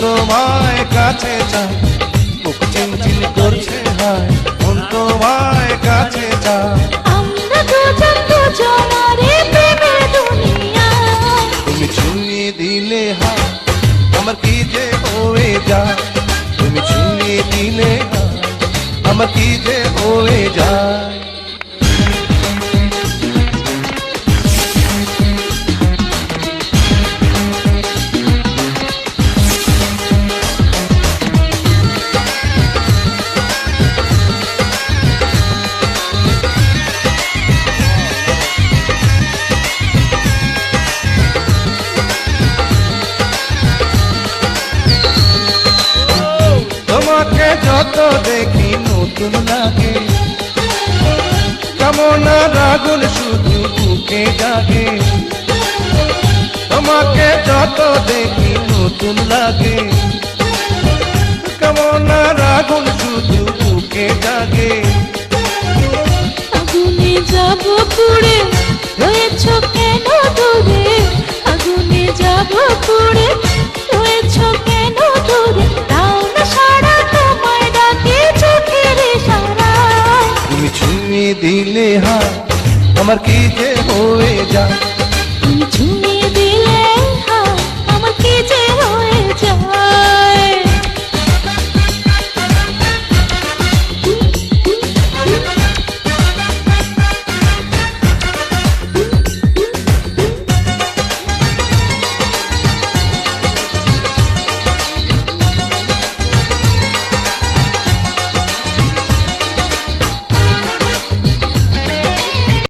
তোমায় কাছে চায়, বুক চিনচিন করছে হায়, মন তোমায় কাছে চায়। আমরা দুজন দুজনারে প্রেমের দুনিয়া, তুমি ছুঁয়ে দিলে হায় আমার কি যে হয়ে যায়, তুমি ছুঁয়ে দিলে হায় আমার কি যে হয়ে যায়। তোমাকে যত দেখি নতুন লাগে, কামনার আগুন শুধু বুকে জাগে। তোমাকে যত দেখি নতুন লাগে, কামনার আগুন শুধু বুকে জাগে। আগুনে যাব পুড়ে রয়েছ কেন দূরে, আগুনে যাব পুড়ে রয়েছ কেন দূরে, দাও না সারা তোমায় ডাকে চোখের ইশারায়। তুমি ছুঁয়ে দিলে হায় আমার কি যে হয়ে যায়, তুমি ছুঁয়ে